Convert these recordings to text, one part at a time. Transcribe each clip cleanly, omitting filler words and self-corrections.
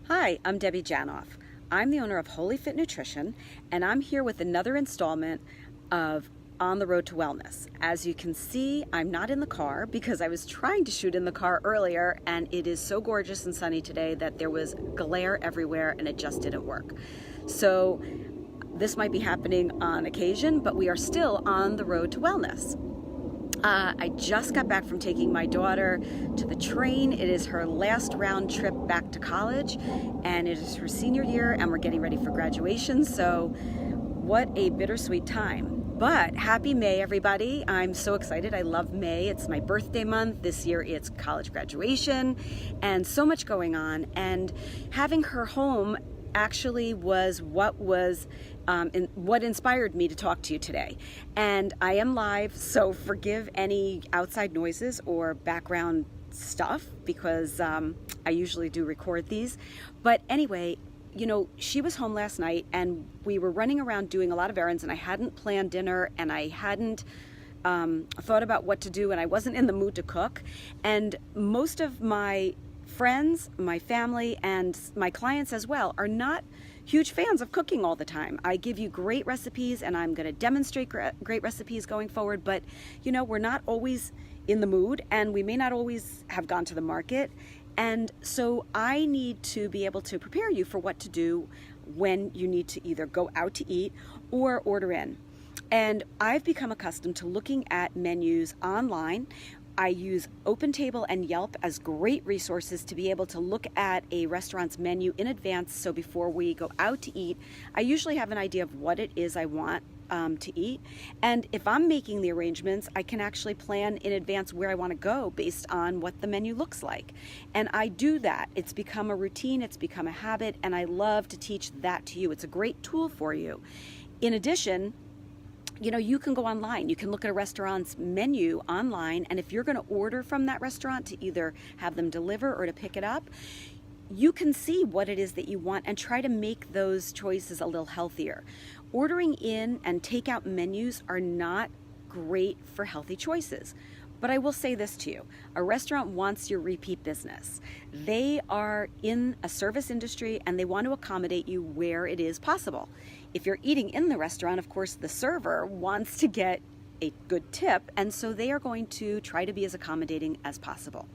Hi, I'm Debbie Janoff. I'm the owner of Holy Fit Nutrition, and I'm here with another installment of On the Road to Wellness. As you can see, I'm not in the car because I was trying to shoot in the car earlier, and it is so gorgeous and sunny today that there was glare everywhere and it just didn't work. So this might be happening on occasion, but we are still on the road to wellness. I just got back from taking my daughter to the train. It is her last round trip back to college, and it is her senior year, and we're getting ready for graduation. So what a bittersweet time. But happy May, everybody. I'm so excited. I love May. It's my birthday month. This year it's college graduation and so much going on. And having her home actually was what inspired me to talk to you today. And I am live, so forgive any outside noises or background stuff because I usually do record these. But anyway, you know, she was home last night and we were running around doing a lot of errands, and I hadn't planned dinner and I hadn't thought about what to do, and I wasn't in the mood to cook. And most of my friends, my family, and my clients as well are not huge fans of cooking all the time. I give you great recipes and I'm going to demonstrate great recipes going forward, but you know, we're not always in the mood and we may not always have gone to the market. And so I need to be able to prepare you for what to do when you need to either go out to eat or order in. And I've become accustomed to looking at menus online. I use OpenTable and Yelp as great resources to be able to look at a restaurant's menu in advance. So before we go out to eat, I usually have an idea of what it is I want to eat. And if I'm making the arrangements, I can actually plan in advance where I want to go based on what the menu looks like. And I do that. It's become a routine, it's become a habit, and I love to teach that to you. It's a great tool for you. In addition, you know, you can go online, you can look at a restaurant's menu online, and if you're going to order from that restaurant to either have them deliver or to pick it up, you can see what it is that you want and try to make those choices a little healthier. Ordering in and takeout menus are not great for healthy choices. But I will say this to you, a restaurant wants your repeat business. They are in a service industry and they want to accommodate you where it is possible. If you're eating in the restaurant, of course, the server wants to get a good tip, and so they are going to try to be as accommodating as possible.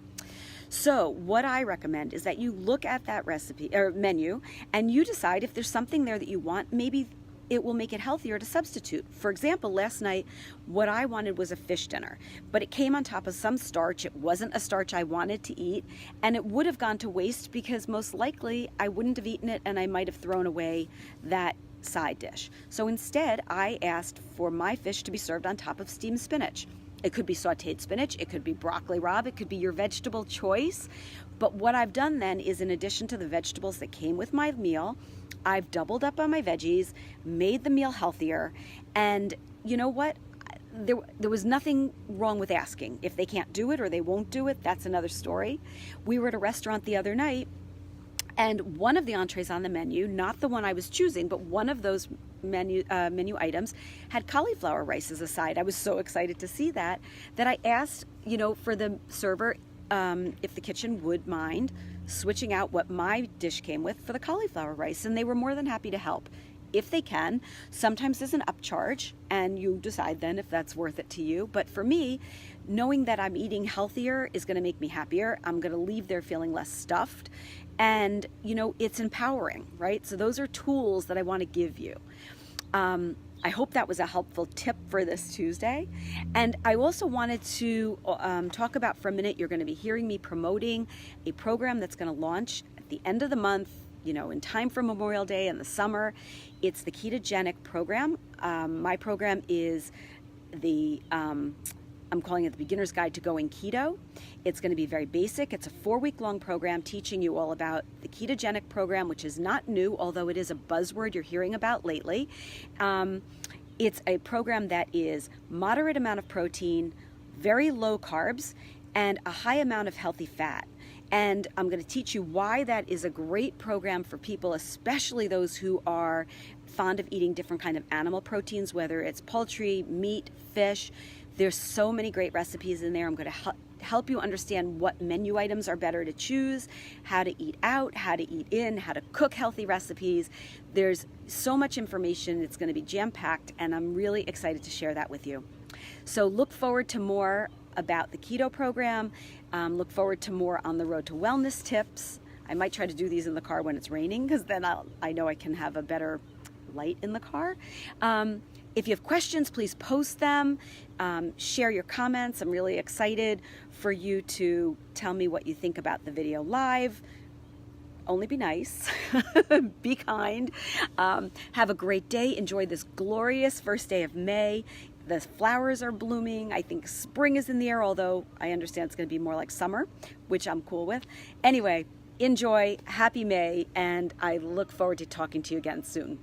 So what I recommend is that you look at that recipe or menu and you decide if there's something there that you want. Maybe it will make it healthier to substitute. For example, last night, what I wanted was a fish dinner, but it came on top of some starch. It wasn't a starch I wanted to eat, and it would have gone to waste because most likely I wouldn't have eaten it and I might have thrown away that side dish. So instead, I asked for my fish to be served on top of steamed spinach. It could be sauteed spinach, it could be broccoli rabe, it could be your vegetable choice. But what I've done then is, in addition to the vegetables that came with my meal, I've doubled up on my veggies, made the meal healthier, and you know what? There was nothing wrong with asking. If they can't do it or they won't do it, that's another story. We were at a restaurant the other night, and one of the entrees on the menu, not the one I was choosing, but one of those menu items had cauliflower rice as a side. I was so excited to see that I asked, you know, for the server if the kitchen would mind switching out what my dish came with for the cauliflower rice, and they were more than happy to help if they can. Sometimes there's an upcharge and you decide then if that's worth it to you. But for me, knowing that I'm eating healthier is going to make me happier. I'm going to leave there feeling less stuffed, and you know, it's empowering, right? So those are tools that I want to give you. I hope that was a helpful tip for this Tuesday. And I also wanted to talk about for a minute, you're going to be hearing me promoting a program that's going to launch at the end of the month, you know, in time for Memorial Day in the summer. It's the ketogenic program. My program is I'm calling it the Beginner's Guide to Going Keto. It's going to be very basic. It's a 4-week-long program teaching you all about the ketogenic program, which is not new, although it is a buzzword you're hearing about lately. It's a program that is moderate amount of protein, very low carbs, and a high amount of healthy fat. And I'm going to teach you why that is a great program for people, especially those who are fond of eating different kind of animal proteins, whether it's poultry, meat, fish. There's so many great recipes in there. I'm going to help you understand what menu items are better to choose, how to eat out, how to eat in, how to cook healthy recipes. There's so much information. It's going to be jam-packed, and I'm really excited to share that with you. So look forward to more about the keto program. Look forward to more on the road to wellness tips. I might try to do these in the car when it's raining, because then I know I can have a better light in the car. If you have questions, please post them. Share your comments. I'm really excited for you to tell me what you think about the video live. Only be nice. Be kind. Have a great day. Enjoy this glorious first day of May. The flowers are blooming. I think spring is in the air, although I understand it's going to be more like summer, which I'm cool with. Anyway, enjoy. Happy May, and I look forward to talking to you again soon.